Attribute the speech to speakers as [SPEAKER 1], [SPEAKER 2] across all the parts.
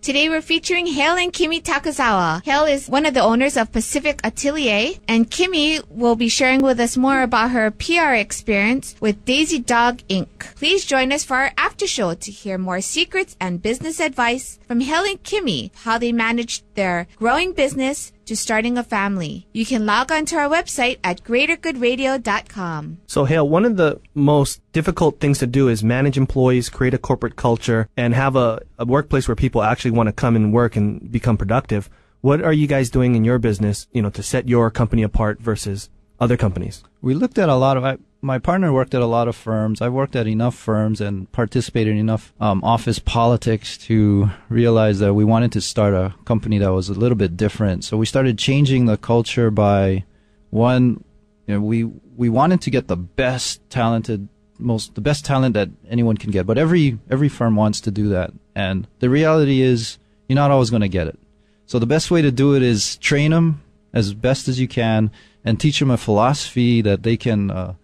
[SPEAKER 1] Today we're featuring HALE and KIMI TAKAZAWA. HALE is one of the owners of Pacific Atelier, and KIMI will be sharing with us more about her PR experience with Daisy Dog Inc. Please join us for our after show to hear more secrets and business advice from HALE and KIMI, how they managed their growing business to starting a family. You can log on to our website at greatergoodradio.com.
[SPEAKER 2] So, HALE, one of the most difficult things to do is manage employees, create a corporate culture, and have a workplace where people actually want to come and work and become productive. What are you guys doing in your business, to set your company apart versus other companies?
[SPEAKER 3] We looked at a lot of... My partner worked at a lot of firms. I've worked at enough firms and participated in enough office politics to realize that we wanted to start a company that was a little bit different. So we started changing the culture by, one, we wanted to get the best talented, the best talent that anyone can get. But every firm wants to do that. And the reality is you're not always going to get it. So the best way to do it is train them as best as you can and teach them a philosophy that they can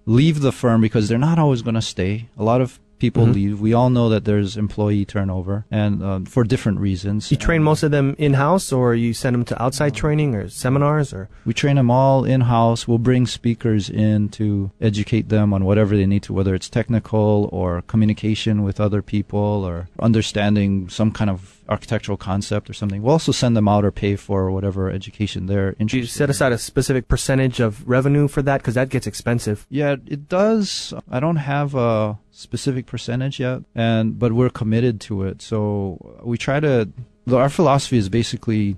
[SPEAKER 3] leave the firm, because they're not always going to stay. A lot of people leave. We all know that there's employee turnover, and for different reasons.
[SPEAKER 2] You train most of them in-house, or you send them to outside training or seminars? Or
[SPEAKER 3] we train them all in-house. We'll bring speakers in to educate them on whatever they need to, whether it's technical or communication with other people or understanding some kind of architectural concept or something. We'll also send them out or pay for whatever education they're interested in.
[SPEAKER 2] Do you set aside a specific percentage of revenue for that? Because that gets expensive.
[SPEAKER 3] Yeah, it does. I don't have a specific percentage yet, but we're committed to it. So we try to... Our philosophy is basically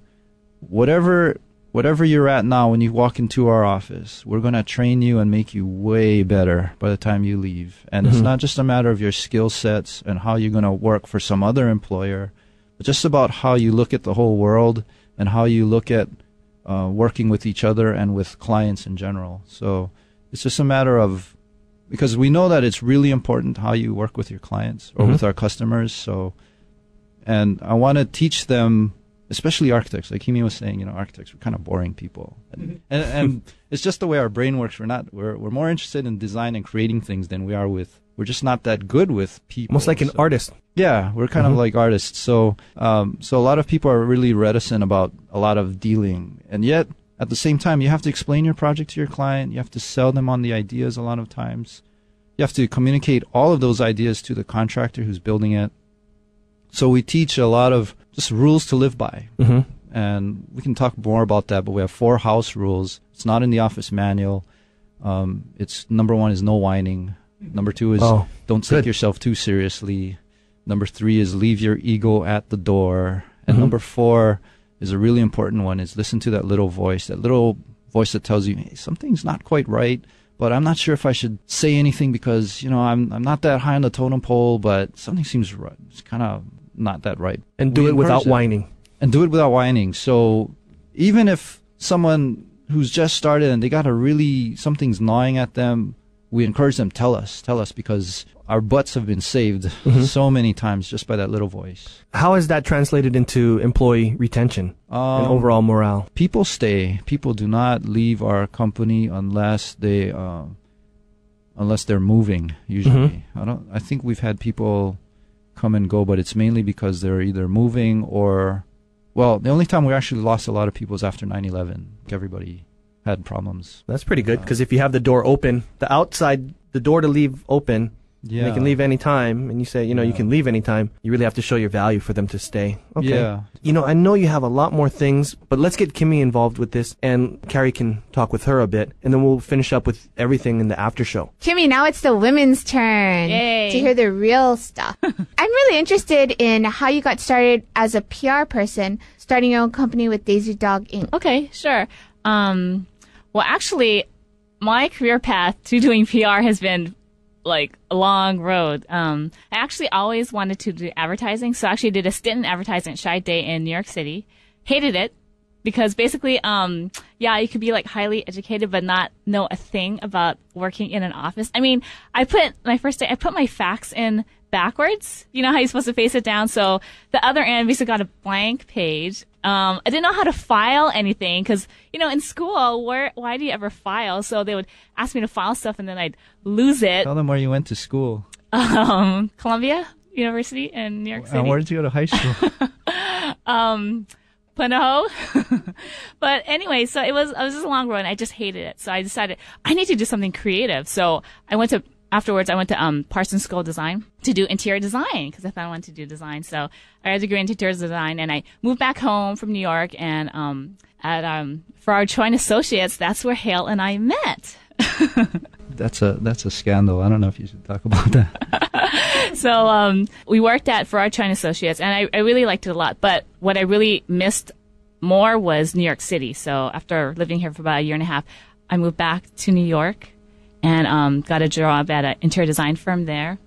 [SPEAKER 3] whatever you're at now when you walk into our office, we're going to train you and make you way better by the time you leave. And it's not just a matter of your skill sets and how you're going to work for some other employer, but just about how you look at the whole world and how you look at working with each other and with clients in general. So it's just a matter of, because we know that it's really important how you work with your clients or with our customers. So, and I want to teach them, especially architects. Like Kimi was saying, architects, we're kind of boring people, and it's just the way our brain works. We're more interested in design and creating things than we are with. We're just not that good with people.
[SPEAKER 2] Almost like an artist.
[SPEAKER 3] Yeah, we're kind of like artists. So, so a lot of people are really reticent about a lot of dealing, and yet at the same time, you have to explain your project to your client. You have to sell them on the ideas a lot of times. You have to communicate all of those ideas to the contractor who's building it. So we teach a lot of just rules to live by. And we can talk more about that, but we have 4 house rules. It's not in the office manual. It's number 1 is no whining. Number 2 is don't take yourself too seriously. Number 3 is leave your ego at the door. And number 4 is a really important one, is listen to that little voice that tells you, hey, something's not quite right, but I'm not sure if I should say anything because, I'm not that high on the totem pole, but something seems right. It's kind of not that right.
[SPEAKER 2] And do it without whining.
[SPEAKER 3] And do it without whining. So even if someone who's just started and they got something's gnawing at them, we encourage them, tell us, because our butts have been saved so many times just by that little voice.
[SPEAKER 2] How has that translated into employee retention and overall morale?
[SPEAKER 3] People stay. People do not leave our company unless they're moving, usually. I think we've had people come and go, but it's mainly because they're either moving or... Well, the only time we actually lost a lot of people was after 9/11. Everybody had problems.
[SPEAKER 2] That's pretty good, because if you have the door open, the door to leave open, they can leave any time, and you say, you can leave any time, you really have to show your value for them to stay. Okay.
[SPEAKER 3] Yeah.
[SPEAKER 2] I know you have a lot more things, but let's get Kimi involved with this, and Carrie can talk with her a bit, and then we'll finish up with everything in the after show.
[SPEAKER 1] Kimi, now it's the women's turn to hear the real stuff. I'm really interested in how you got started as a PR person, starting your own company with Daisy Dog Inc.
[SPEAKER 4] Okay, sure. Well, actually, my career path to doing PR has been like a long road. I actually always wanted to do advertising, so I actually did a stint in advertising at Shy Day in New York City. Hated it because basically, you could be like highly educated but not know a thing about working in an office. I mean, I put my fax in backwards. You know how you're supposed to face it down, so the other end basically got a blank page. I didn't know how to file anything because, in school, why do you ever file? So they would ask me to file stuff and then I'd lose it.
[SPEAKER 3] Tell them where you went to school.
[SPEAKER 4] Columbia University in New York City.
[SPEAKER 3] Where did you go to high school?
[SPEAKER 4] Punahou. But anyway, so it was just a long road and I just hated it. So I decided I need to do something creative. So afterwards I went to Parsons School of Design to do interior design because I thought I wanted to do design. So I had a degree in interior design and I moved back home from New York and for our joint associates, that's where Hale and I met.
[SPEAKER 3] That's a scandal. I don't know if you should talk about that.
[SPEAKER 4] So we worked at Farrar Joint Associates, and I really liked it a lot. But what I really missed more was New York City. So after living here for about a year and a half, I moved back to New York and got a job at an interior design firm there.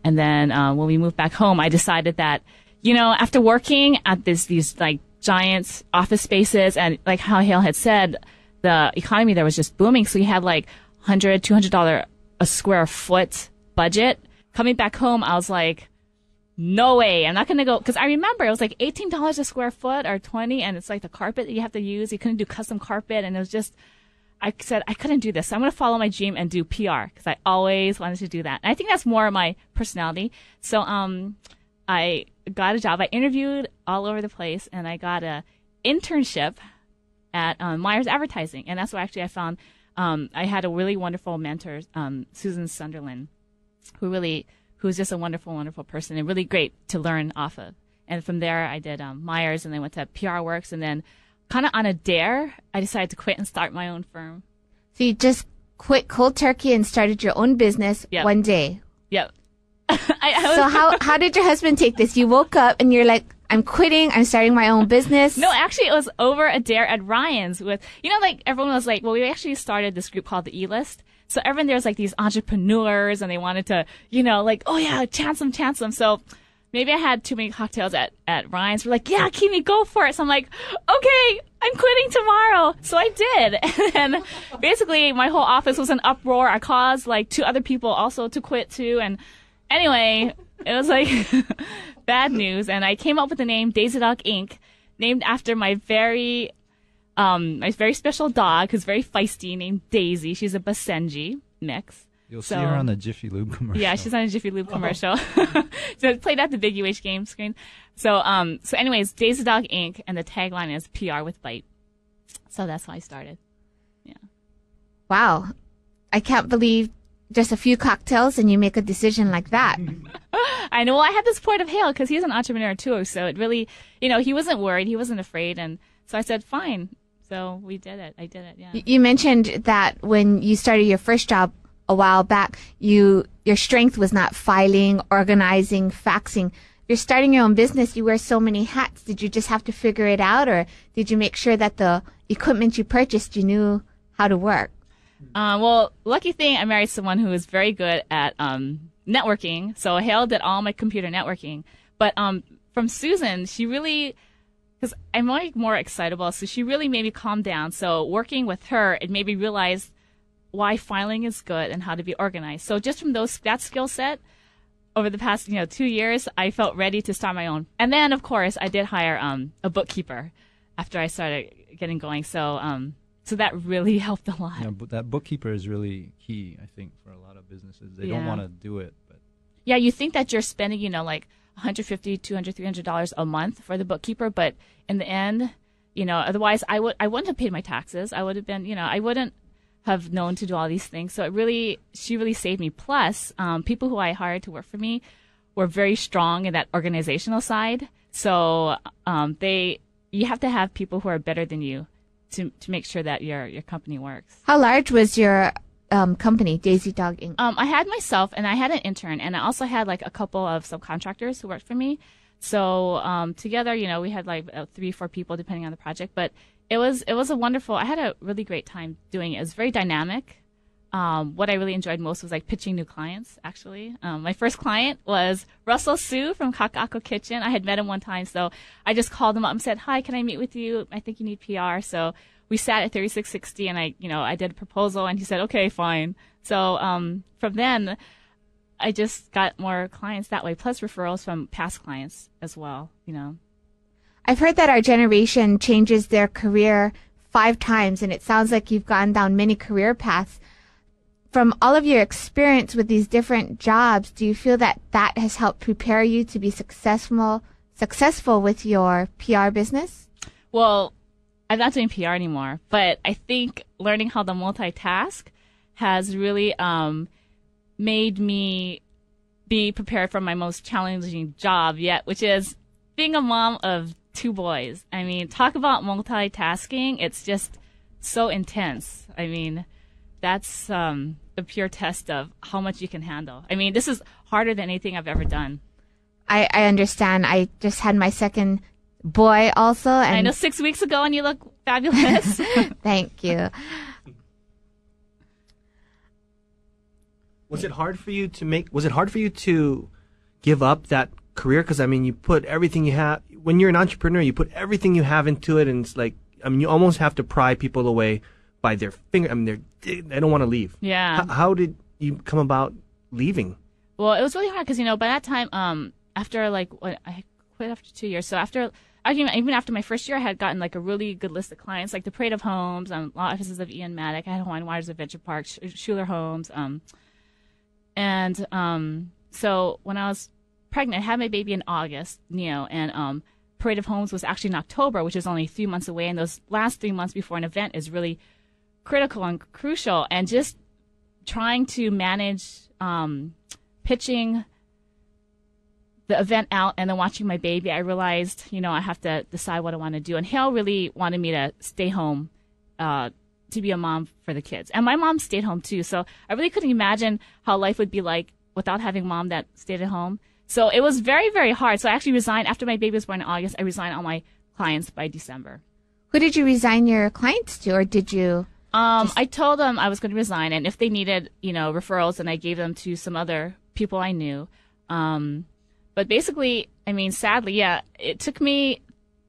[SPEAKER 4] And then when we moved back home, I decided that, after working at these like giant office spaces, and like how Hale had said, the economy there was just booming. So you had like $100, $200 a square foot budget. Coming back home, I was like, no way, I'm not going to go. Because I remember it was like $18 a square foot or 20, and it's like the carpet that you have to use. You couldn't do custom carpet, and it was just, I said, I couldn't do this. So I'm going to follow my dream and do PR because I always wanted to do that. And I think that's more my personality. So I got a job. I interviewed all over the place, and I got a internship at Myers Advertising. And that's where actually I found I had a really wonderful mentor, Susan Sunderland, who's just a wonderful, wonderful person and really great to learn off of. And from there, I did Myers, and then went to PR Works, and then kind of on a dare, I decided to quit and start my own firm.
[SPEAKER 1] So you just quit cold turkey and started your own business one day.
[SPEAKER 4] Yep.
[SPEAKER 1] So how did your husband take this? You woke up and you're like, I'm quitting. I'm starting my own business.
[SPEAKER 4] No, actually, it was over a dare at Ryan's with, like everyone was like, well, we actually started this group called the E-List. So everyone there's like these entrepreneurs and they wanted to, like, oh yeah, chance them. So maybe I had too many cocktails at Ryan's. We're like, yeah, Kimi, go for it. So I'm like, okay, I'm quitting tomorrow. So I did. And basically my whole office was an uproar. I caused like 2 other people also to quit too. And anyway, it was like bad news. And I came up with the name Daisy Dog Inc., named after my very special dog who's very feisty, named Daisy. She's a Basenji mix.
[SPEAKER 3] You'll see her on the Jiffy Lube commercial.
[SPEAKER 4] Yeah, she's on a Jiffy Lube commercial. So it played at the big UH game screen. So anyways, Daisy Dog Inc. and the tagline is PR with Bite. So that's how I started. Yeah.
[SPEAKER 1] Wow. I can't believe just a few cocktails and you make a decision like that.
[SPEAKER 4] I know. Well, I had the support of Hale because he's an entrepreneur too. So it really, he wasn't worried. He wasn't afraid. And so I said, fine. So we did it. I did it. Yeah.
[SPEAKER 1] You mentioned that when you started your first job a while back, your strength was not filing, organizing, faxing. You're starting your own business. You wear so many hats. Did you just have to figure it out, or did you make sure that the equipment you purchased, you knew how to work?
[SPEAKER 4] Well, lucky thing, I married someone who was very good at networking. So Hale did all my computer networking. But from Susan, she really, because I'm like more excitable, so she really made me calm down. So working with her, it made me realize why filing is good and how to be organized. So just from that skill set, over the past 2 years, I felt ready to start my own. And then, of course, I did hire a bookkeeper after I started getting going. So so that really helped a lot.
[SPEAKER 3] Yeah, but that bookkeeper is really key, I think, for a lot of businesses. They don't want to do it, but
[SPEAKER 4] yeah, you think that you're spending, like $150, $200, $300 a month for the bookkeeper, but in the end, otherwise I wouldn't have paid my taxes. I would have been, I wouldn't have known to do all these things. So she really saved me. Plus, people who I hired to work for me were very strong in that organizational side. So you have to have people who are better than you to make sure that your company works. How
[SPEAKER 1] large was your company, Daisy Dog Inc.?
[SPEAKER 4] I had myself, and I had an intern, and I also had like a couple of subcontractors who worked for me. So together, we had like 3-4 people depending on the project. But it was a wonderful. I had a really great time doing it. It was very dynamic. What I really enjoyed most was like pitching new clients. Actually, my first client was Russell Sue from Kakako Kitchen. I had met him one time, so I just called him up and said, "Hi, can I meet with you? I think you need PR." So we sat at 3660, and I did a proposal, and he said, "Okay, fine." So from then, I just got more clients that way, plus referrals from past clients as well.
[SPEAKER 1] I've heard that our generation changes their career 5 times, and it sounds like you've gone down many career paths. From all of your experience with these different jobs, do you feel that has helped prepare you to be successful successful with your PR business?
[SPEAKER 4] Well, I'm not doing PR anymore, but I think learning how to multitask has really made me be prepared for my most challenging job yet, which is being a mom of 2 boys. I mean, talk about multitasking. It's just so intense. I mean, that's the pure test of how much you can handle. I mean, this is harder than anything I've ever done.
[SPEAKER 1] I understand. I just had my second boy also. And
[SPEAKER 4] I know 6 weeks ago, and you look fabulous.
[SPEAKER 1] Thank you.
[SPEAKER 2] Was it hard for you to give up that career? Because I mean, you put everything you have. When you're an entrepreneur, you put everything you have into it, and it's like, I mean, you almost have to pry people away by their finger. I mean, they don't want to leave.
[SPEAKER 4] Yeah.
[SPEAKER 2] How did you come about leaving?
[SPEAKER 4] Well, it was really hard because, by that time, after I quit after 2 years. So even after my first year, I had gotten like a really good list of clients, like the Parade of Homes, law offices of Ian Maddock. I had Hawaiian Waters Adventure Park, Schuler Homes, so when I was pregnant, I had my baby in August, Neo, and Parade of Homes was actually in October, which is only 3 months away. And those last 3 months before an event is really critical and crucial. And just trying to manage pitching the event out and then watching my baby, I realized, I have to decide what I want to do. And Hale really wanted me to stay home to be a mom for the kids. And my mom stayed home too. So I really couldn't imagine how life would be like without having mom that stayed at home. So it was very, very hard. So I actually resigned after my baby was born in August. I resigned all my clients by December.
[SPEAKER 1] Who did you resign your clients to, or did you?
[SPEAKER 4] I told them I was going to resign, and if they needed, referrals, then I gave them to some other people I knew. But basically, I mean, sadly, yeah, it took me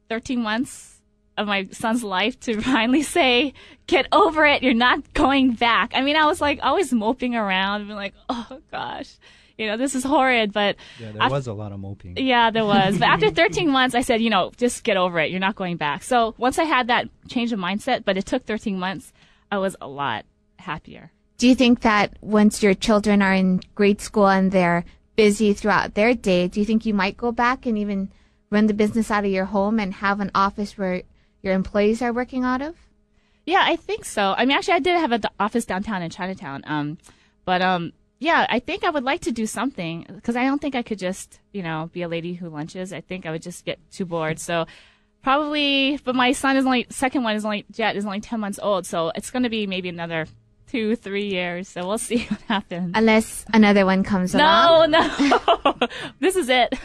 [SPEAKER 4] 13 months of my son's life to finally say, get over it, you're not going back. I mean, I was like always moping around, being like, oh gosh, this is horrid. But
[SPEAKER 3] yeah, there was a lot of moping.
[SPEAKER 4] Yeah, there was. But after 13 months, I said, just get over it, you're not going back. So once I had that change of mindset, but it took 13 months, I was a lot happier.
[SPEAKER 1] Do you think that once your children are in grade school and they're busy throughout their day, do you think you might go back and even run the business out of your home and have an office where your employees are working out of?
[SPEAKER 4] Yeah, I think so. I mean, actually, I did have an office downtown in Chinatown. Yeah, I think I would like to do something because I don't think I could just, be a lady who lunches. I think I would just get too bored. So probably, but my son Jet is only 10 months old. So it's going to be maybe another 2-3 years. So we'll see what happens.
[SPEAKER 1] Unless another one comes along.
[SPEAKER 4] No. This is it.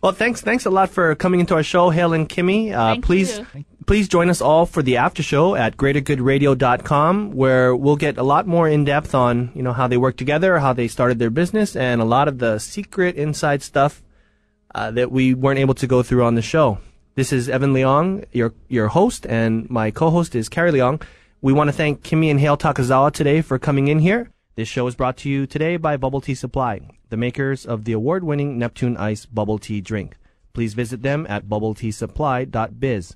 [SPEAKER 2] Well, thanks a lot for coming into our show, Hale and Kimmy. Please join us all for the after show at greatergoodradio.com, where we'll get a lot more in depth on, how they work together, how they started their business, and a lot of the secret inside stuff that we weren't able to go through on the show. This is Evan Leong, your host, and my co-host is Carrie Leong. We want to thank Kimmy and Hale Takazawa today for coming in here. This show is brought to you today by Bubble Tea Supply, the makers of the award-winning Neptune Ice bubble tea drink. Please visit them at bubbleteasupply.biz.